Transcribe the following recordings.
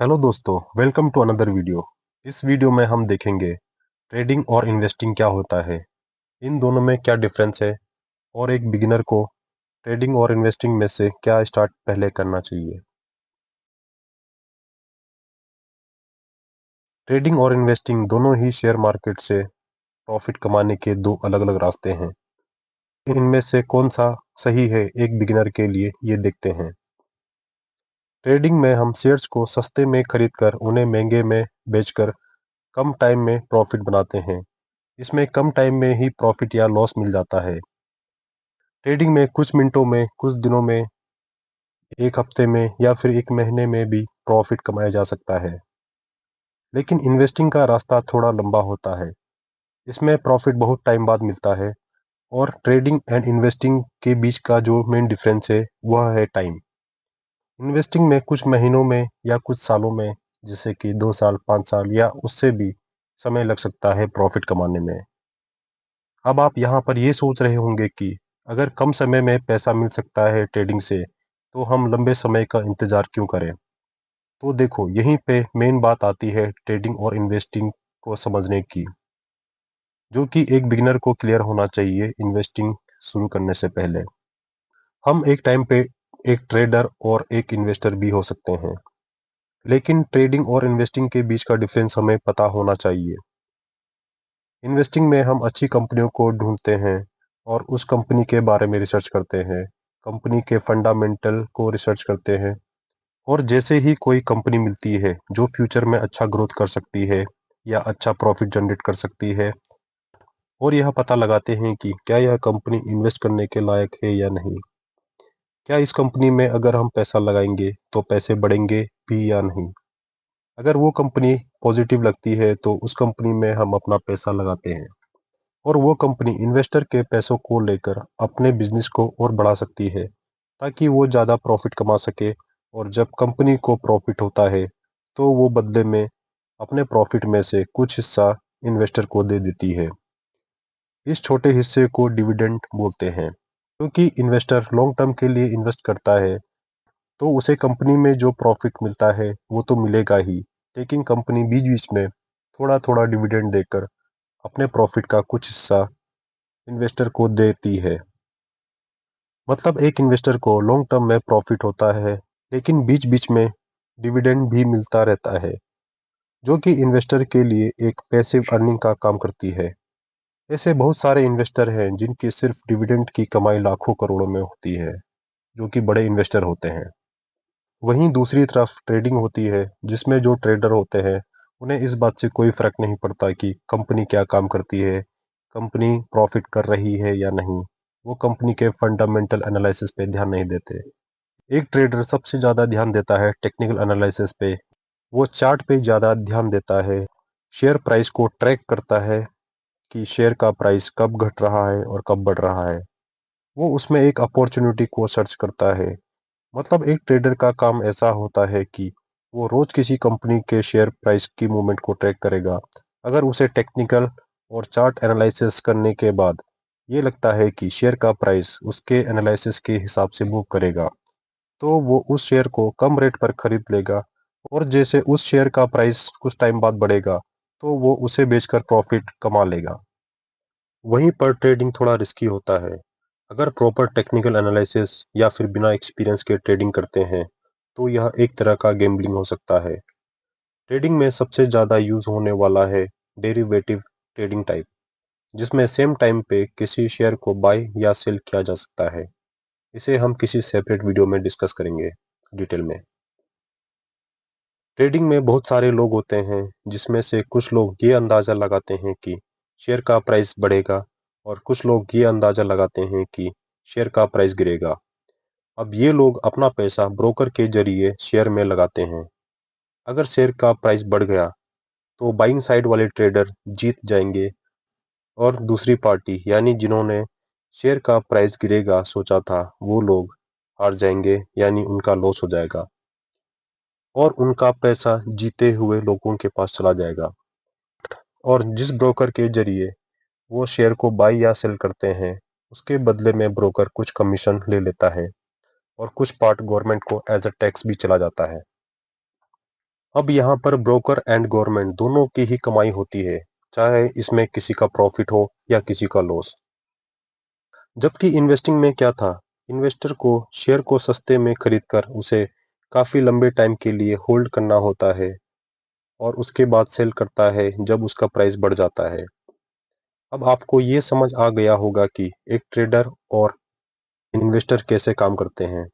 Hello दोस्तों, welcome to another video. इस video में हम देखेंगे ट्रेडिंग और इन्वेस्टिंग क्या होता है, इन दोनों में क्या डिफरेंस है और एक बिगिनर को ट्रेडिंग और इन्वेस्टिंग में से क्या स्टार्ट पहले करना चाहिए। ट्रेडिंग और इन्वेस्टिंग दोनों ही शेयर मार्केट से प्रॉफिट कमाने के दो अलग अलग रास्ते हैं। इनमें से कौन सा सही है एक बिगिनर के लिए, ये देखते हैं। ट्रेडिंग में हम शेयर्स को सस्ते में खरीदकर उन्हें महंगे में बेचकर कम टाइम में प्रॉफिट बनाते हैं। इसमें कम टाइम में ही प्रॉफिट या लॉस मिल जाता है। ट्रेडिंग में कुछ मिनटों में, कुछ दिनों में, एक हफ्ते में या फिर एक महीने में भी प्रॉफिट कमाया जा सकता है। लेकिन इन्वेस्टिंग का रास्ता थोड़ा लंबा होता है। इसमें प्रॉफिट बहुत टाइम बाद मिलता है। और ट्रेडिंग एंड इन्वेस्टिंग के बीच का जो मेन डिफरेंस है वह है टाइम। इन्वेस्टिंग में कुछ महीनों में या कुछ सालों में, जैसे कि 2 साल, 5 साल या उससे भी समय लग सकता है प्रॉफिट कमाने में। अब आप यहाँ पर ये सोच रहे होंगे कि अगर कम समय में पैसा मिल सकता है ट्रेडिंग से, तो हम लंबे समय का इंतजार क्यों करें। तो देखो, यहीं पे मेन बात आती है ट्रेडिंग और इन्वेस्टिंग को समझने की, जो कि एक बिगिनर को क्लियर होना चाहिए इन्वेस्टिंग शुरू करने से पहले। हम एक टाइम पे एक ट्रेडर और एक इन्वेस्टर भी हो सकते हैं, लेकिन ट्रेडिंग और इन्वेस्टिंग के बीच का डिफरेंस हमें पता होना चाहिए। इन्वेस्टिंग में हम अच्छी कंपनियों को ढूंढते हैं और उस कंपनी के बारे में रिसर्च करते हैं, कंपनी के फंडामेंटल को रिसर्च करते हैं। और जैसे ही कोई कंपनी मिलती है जो फ्यूचर में अच्छा ग्रोथ कर सकती है या अच्छा प्रॉफिट जनरेट कर सकती है, और यह पता लगाते हैं कि क्या यह कंपनी इन्वेस्ट करने के लायक है या नहीं। क्या इस कंपनी में अगर हम पैसा लगाएंगे तो पैसे बढ़ेंगे भी या नहीं। अगर वो कंपनी पॉजिटिव लगती है तो उस कंपनी में हम अपना पैसा लगाते हैं। और वो कंपनी इन्वेस्टर के पैसों को लेकर अपने बिजनेस को और बढ़ा सकती है, ताकि वो ज़्यादा प्रॉफिट कमा सके। और जब कंपनी को प्रॉफिट होता है तो वो बदले में अपने प्रॉफिट में से कुछ हिस्सा इन्वेस्टर को दे देती है। इस छोटे हिस्से को डिविडेंड बोलते हैं। क्योंकि इन्वेस्टर लॉन्ग टर्म के लिए इन्वेस्ट करता है, तो उसे कंपनी में जो प्रॉफिट मिलता है वो तो मिलेगा ही, लेकिन कंपनी बीच बीच में थोड़ा थोड़ा डिविडेंड देकर अपने प्रॉफिट का कुछ हिस्सा इन्वेस्टर को देती है। मतलब एक इन्वेस्टर को लॉन्ग टर्म में प्रॉफिट होता है, लेकिन बीच बीच में डिविडेंड भी मिलता रहता है, जो कि इन्वेस्टर के लिए एक पैसिव अर्निंग का काम करती है। ऐसे बहुत सारे इन्वेस्टर हैं जिनकी सिर्फ डिविडेंड की कमाई लाखों करोड़ों में होती है, जो कि बड़े इन्वेस्टर होते हैं। वहीं दूसरी तरफ ट्रेडिंग होती है, जिसमें जो ट्रेडर होते हैं उन्हें इस बात से कोई फर्क नहीं पड़ता कि कंपनी क्या काम करती है, कंपनी प्रॉफिट कर रही है या नहीं। वो कंपनी के फंडामेंटल एनालिसिस पे ध्यान नहीं देते। एक ट्रेडर सबसे ज़्यादा ध्यान देता है टेक्निकल एनालिसिस पे। वो चार्ट पे ज़्यादा ध्यान देता है, शेयर प्राइस को ट्रैक करता है कि शेयर का प्राइस कब घट रहा है और कब बढ़ रहा है। वो उसमें एक अपॉर्चुनिटी को सर्च करता है। मतलब एक ट्रेडर का काम ऐसा होता है कि वो रोज किसी कंपनी के शेयर प्राइस की मूवमेंट को ट्रैक करेगा। अगर उसे टेक्निकल और चार्ट एनालिसिस करने के बाद ये लगता है कि शेयर का प्राइस उसके एनालिसिस के हिसाब से मूव करेगा, तो वो उस शेयर को कम रेट पर खरीद लेगा। और जैसे उस शेयर का प्राइस कुछ टाइम बाद बढ़ेगा, तो वो उसे बेचकर प्रॉफिट कमा लेगा। वहीं पर ट्रेडिंग थोड़ा रिस्की होता है। अगर प्रॉपर टेक्निकल एनालिसिस या फिर बिना एक्सपीरियंस के ट्रेडिंग करते हैं, तो यह एक तरह का गैम्बलिंग हो सकता है। ट्रेडिंग में सबसे ज़्यादा यूज होने वाला है डेरिवेटिव ट्रेडिंग टाइप, जिसमें सेम टाइम पे किसी शेयर को बाय या सेल किया जा सकता है। इसे हम किसी सेपरेट वीडियो में डिस्कस करेंगे डिटेल में। ट्रेडिंग में बहुत सारे लोग होते हैं, जिसमें से कुछ लोग ये अंदाज़ा लगाते हैं कि शेयर का प्राइस बढ़ेगा, और कुछ लोग ये अंदाज़ा लगाते हैं कि शेयर का प्राइस गिरेगा। अब ये लोग अपना पैसा ब्रोकर के जरिए शेयर में लगाते हैं। अगर शेयर का प्राइस बढ़ गया तो बाइंग साइड वाले ट्रेडर जीत जाएंगे, और दूसरी पार्टी यानी जिन्होंने शेयर का प्राइस गिरेगा सोचा था, वो लोग हार जाएंगे, यानी उनका लॉस हो जाएगा और उनका पैसा जीते हुए लोगों के पास चला जाएगा। और जिस ब्रोकर के जरिए वो शेयर को बाई या सेल करते हैं, उसके बदले में ब्रोकर कुछ कमीशन ले लेता है, और कुछ पार्ट गवर्नमेंट को एज अ टैक्स भी चला जाता है। अब यहाँ पर ब्रोकर एंड गवर्नमेंट दोनों की ही कमाई होती है, चाहे इसमें किसी का प्रॉफिट हो या किसी का लॉस। जबकि इन्वेस्टिंग में क्या था, इन्वेस्टर को शेयर को सस्ते में खरीदकर उसे काफी लंबे टाइम के लिए होल्ड करना होता है और उसके बाद सेल करता है जब उसका प्राइस बढ़ जाता है। अब आपको ये समझ आ गया होगा कि एक ट्रेडर और इन्वेस्टर कैसे काम करते हैं।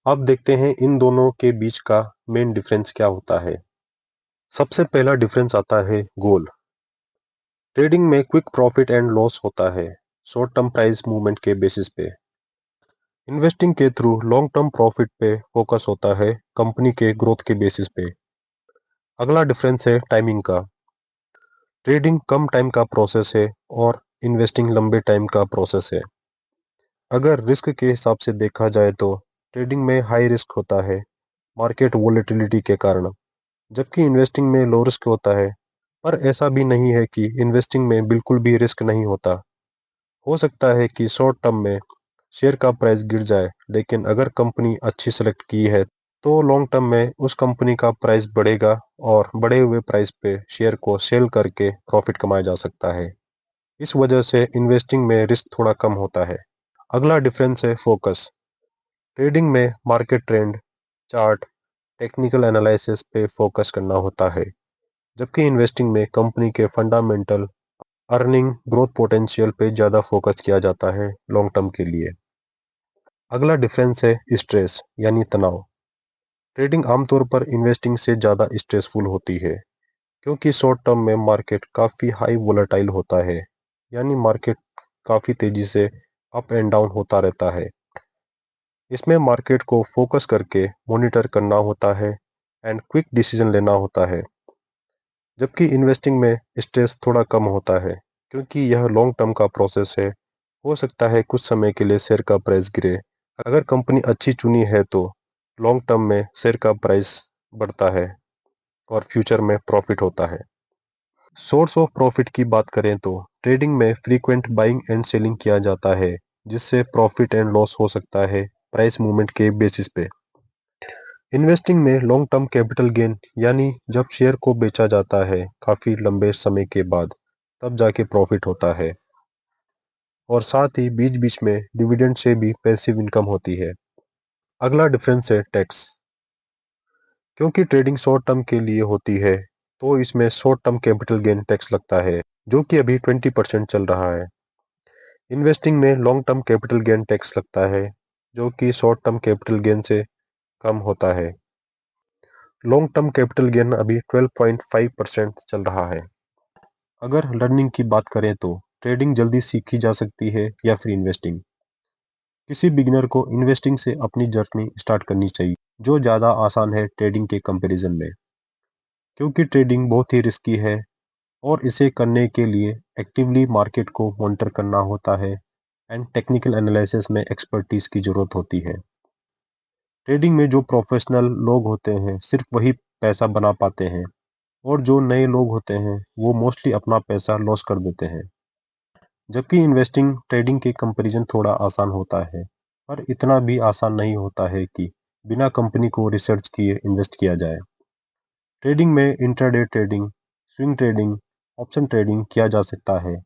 अब देखते हैं इन दोनों के बीच का मेन डिफरेंस क्या होता है। सबसे पहला डिफरेंस आता है गोल। ट्रेडिंग में क्विक प्रॉफिट एंड लॉस होता है, शॉर्ट टर्म प्राइस मूवमेंट के बेसिस पे। इन्वेस्टिंग के थ्रू लॉन्ग टर्म प्रॉफिट पे फोकस होता है, कंपनी के ग्रोथ के बेसिस पे। अगला डिफरेंस है टाइमिंग का। ट्रेडिंग कम टाइम का प्रोसेस है और इन्वेस्टिंग लंबे टाइम का प्रोसेस है। अगर रिस्क के हिसाब से देखा जाए तो ट्रेडिंग में हाई रिस्क होता है मार्केट वोलेटिलिटी के कारण, जबकि इन्वेस्टिंग में लो रिस्क होता है। पर ऐसा भी नहीं है कि इन्वेस्टिंग में बिल्कुल भी रिस्क नहीं होता। हो सकता है कि शॉर्ट टर्म में शेयर का प्राइस गिर जाए, लेकिन अगर कंपनी अच्छी सेलेक्ट की है तो लॉन्ग टर्म में उस कंपनी का प्राइस बढ़ेगा और बढ़े हुए प्राइस पे शेयर को सेल करके प्रॉफिट कमाया जा सकता है। इस वजह से इन्वेस्टिंग में रिस्क थोड़ा कम होता है। अगला डिफरेंस है फोकस। ट्रेडिंग में market trend, chart, technical analysis पे फोकस करना होता है, जबकि इन्वेस्टिंग में कंपनी के फंडामेंटल, अर्निंग, ग्रोथ पोटेंशियल पे ज़्यादा फोकस किया जाता है लॉन्ग टर्म के लिए। अगला डिफरेंस है स्ट्रेस यानी तनाव। ट्रेडिंग आमतौर पर इन्वेस्टिंग से ज़्यादा स्ट्रेसफुल होती है, क्योंकि शॉर्ट टर्म में मार्केट काफ़ी हाई वोलेटाइल होता है, यानी मार्केट काफ़ी तेज़ी से अप एंड डाउन होता रहता है। इसमें मार्केट को फोकस करके मॉनिटर करना होता है एंड क्विक डिसीजन लेना होता है। जबकि इन्वेस्टिंग में स्ट्रेस थोड़ा कम होता है, क्योंकि यह लॉन्ग टर्म का प्रोसेस है। हो सकता है कुछ समय के लिए शेयर का प्राइस गिरे। अगर कंपनी अच्छी चुनी है तो लॉन्ग टर्म में शेयर का प्राइस बढ़ता है और फ्यूचर में प्रॉफिट होता है। सोर्स ऑफ प्रॉफिट की बात करें तो ट्रेडिंग में फ्रीक्वेंट बाइंग एंड सेलिंग किया जाता है, जिससे प्रॉफिट एंड लॉस हो सकता है प्राइस मूवमेंट के बेसिस पे। इन्वेस्टिंग में लॉन्ग टर्म कैपिटल गेन, यानी जब शेयर को बेचा जाता है काफी लंबे समय के बाद, तब जाके प्रॉफिट होता है। और साथ ही बीच बीच में डिविडेंड से भी पैसिव इनकम होती है। अगला डिफरेंस है टैक्स। क्योंकि ट्रेडिंग शॉर्ट टर्म के लिए होती है तो इसमें short term capital gain tax लगता है, जो कि अभी 20% चल रहा है। इन्वेस्टिंग में long term capital gain tax लगता है, जो कि शॉर्ट टर्म कैपिटल गेन से कम होता है। लॉन्ग टर्म कैपिटल गेन अभी 12.5% चल रहा है। अगर लर्निंग की बात करें तो ट्रेडिंग जल्दी सीखी जा सकती है या फिर इन्वेस्टिंग। किसी बिगिनर को इन्वेस्टिंग से अपनी जर्नी स्टार्ट करनी चाहिए, जो ज़्यादा आसान है ट्रेडिंग के कंपैरिजन में, क्योंकि ट्रेडिंग बहुत ही रिस्की है और इसे करने के लिए एक्टिवली मार्केट को मॉनिटर करना होता है एंड टेक्निकल एनालिसिस में एक्सपर्टीज की ज़रूरत होती है। ट्रेडिंग में जो प्रोफेशनल लोग होते हैं सिर्फ वही पैसा बना पाते हैं, और जो नए लोग होते हैं वो मोस्टली अपना पैसा लॉस कर देते हैं। जबकि इन्वेस्टिंग ट्रेडिंग के कंपैरिजन थोड़ा आसान होता है, पर इतना भी आसान नहीं होता है कि बिना कंपनी को रिसर्च किए इन्वेस्ट किया जाए। ट्रेडिंग में intraday trading, swing trading, option trading किया जा सकता है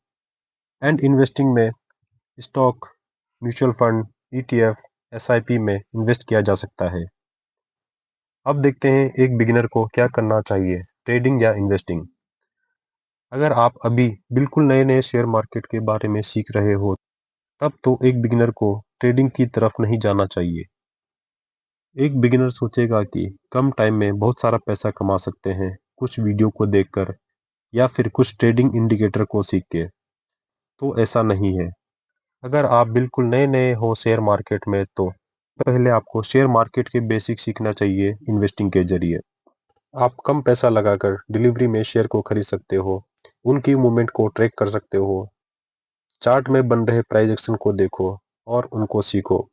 एंड इन्वेस्टिंग में stock, mutual fund, ETF, SIP में इन्वेस्ट किया जा सकता है। अब देखते हैं एक बिगिनर को क्या करना चाहिए, ट्रेडिंग या इन्वेस्टिंग। अगर आप अभी बिल्कुल नए नए शेयर मार्केट के बारे में सीख रहे हो, तब तो एक बिगिनर को ट्रेडिंग की तरफ नहीं जाना चाहिए। एक बिगिनर सोचेगा कि कम टाइम में बहुत सारा पैसा कमा सकते हैं कुछ वीडियो को देखकर या फिर कुछ ट्रेडिंग इंडिकेटर को सीख के। तो ऐसा नहीं है। अगर आप बिल्कुल नए नए हो शेयर मार्केट में तो पहले आपको शेयर मार्केट के बेसिक सीखना चाहिए इन्वेस्टिंग के जरिए। आप कम पैसा लगाकर डिलीवरी में शेयर को खरीद सकते हो, उनकी मूवमेंट को ट्रैक कर सकते हो, चार्ट में बन रहे प्राइस एक्शन को देखो और उनको सीखो।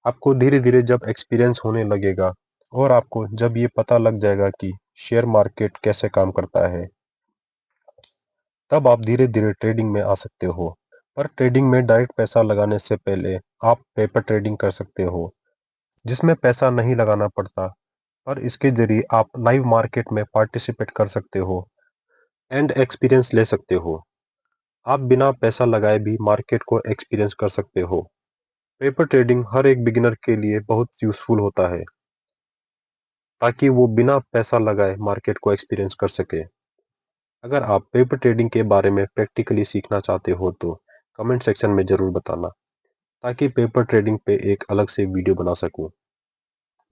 आपको धीरे धीरे जब एक्सपीरियंस होने लगेगा और आपको जब ये पता लग जाएगा कि शेयर मार्केट कैसे काम करता है, तब आप धीरे धीरे ट्रेडिंग में आ सकते हो। पर ट्रेडिंग में डायरेक्ट पैसा लगाने से पहले आप पेपर ट्रेडिंग कर सकते हो, जिसमें पैसा नहीं लगाना पड़ता, और इसके जरिए आप लाइव मार्केट में पार्टिसिपेट कर सकते हो एंड एक्सपीरियंस ले सकते हो। आप बिना पैसा लगाए भी मार्केट को एक्सपीरियंस कर सकते हो। पेपर ट्रेडिंग हर एक बिगिनर के लिए बहुत यूजफुल होता है ताकि वो बिना पैसा लगाए मार्केट को एक्सपीरियंस कर सके। अगर आप पेपर ट्रेडिंग के बारे में प्रैक्टिकली सीखना चाहते हो तो कमेंट सेक्शन में जरूर बताना ताकि पेपर ट्रेडिंग पे एक अलग से वीडियो बना सकूं।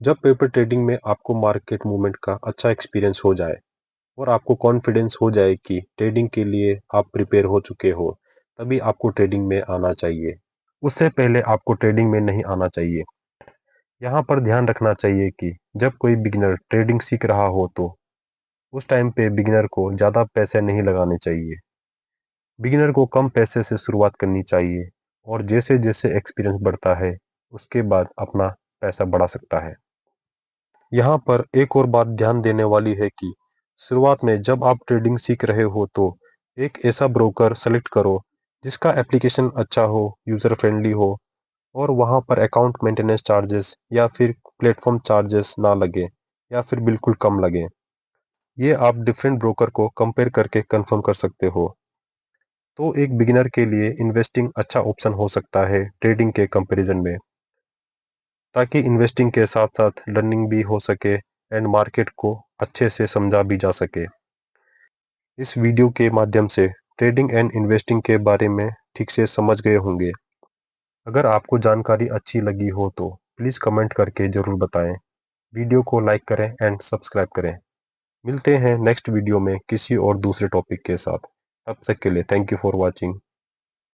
जब पेपर ट्रेडिंग में आपको मार्केट मूवमेंट का अच्छा एक्सपीरियंस हो जाए और आपको कॉन्फिडेंस हो जाए कि ट्रेडिंग के लिए आप प्रिपेयर हो चुके हो, तभी आपको ट्रेडिंग में आना चाहिए। उससे पहले आपको ट्रेडिंग में नहीं आना चाहिए। यहाँ पर ध्यान रखना चाहिए कि जब कोई बिगिनर ट्रेडिंग सीख रहा हो तो उस टाइम पे बिगिनर को ज़्यादा पैसे नहीं लगाने चाहिए। बिगिनर को कम पैसे से शुरुआत करनी चाहिए और जैसे जैसे एक्सपीरियंस बढ़ता है उसके बाद अपना पैसा बढ़ा सकता है। यहाँ पर एक और बात ध्यान देने वाली है कि शुरुआत में जब आप ट्रेडिंग सीख रहे हो तो एक ऐसा ब्रोकर सेलेक्ट करो जिसका एप्लीकेशन अच्छा हो, यूजर फ्रेंडली हो और वहाँ पर अकाउंट मेंटेनेंस चार्जेस या फिर प्लेटफॉर्म चार्जेस ना लगे या फिर बिल्कुल कम लगे। ये आप डिफरेंट ब्रोकर को कंपेयर करके कंफर्म कर सकते हो। तो एक बिगिनर के लिए इन्वेस्टिंग अच्छा ऑप्शन हो सकता है ट्रेडिंग के कंपैरिजन में, ताकि इन्वेस्टिंग के साथ साथ लर्निंग भी हो सके एंड मार्केट को अच्छे से समझा भी जा सके। इस वीडियो के माध्यम से ट्रेडिंग एंड इन्वेस्टिंग के बारे में ठीक से समझ गए होंगे। अगर आपको जानकारी अच्छी लगी हो तो प्लीज़ कमेंट करके ज़रूर बताएं। वीडियो को लाइक करें एंड सब्सक्राइब करें। मिलते हैं नेक्स्ट वीडियो में किसी और दूसरे टॉपिक के साथ। तब तक के लिए थैंक यू फॉर वॉचिंग।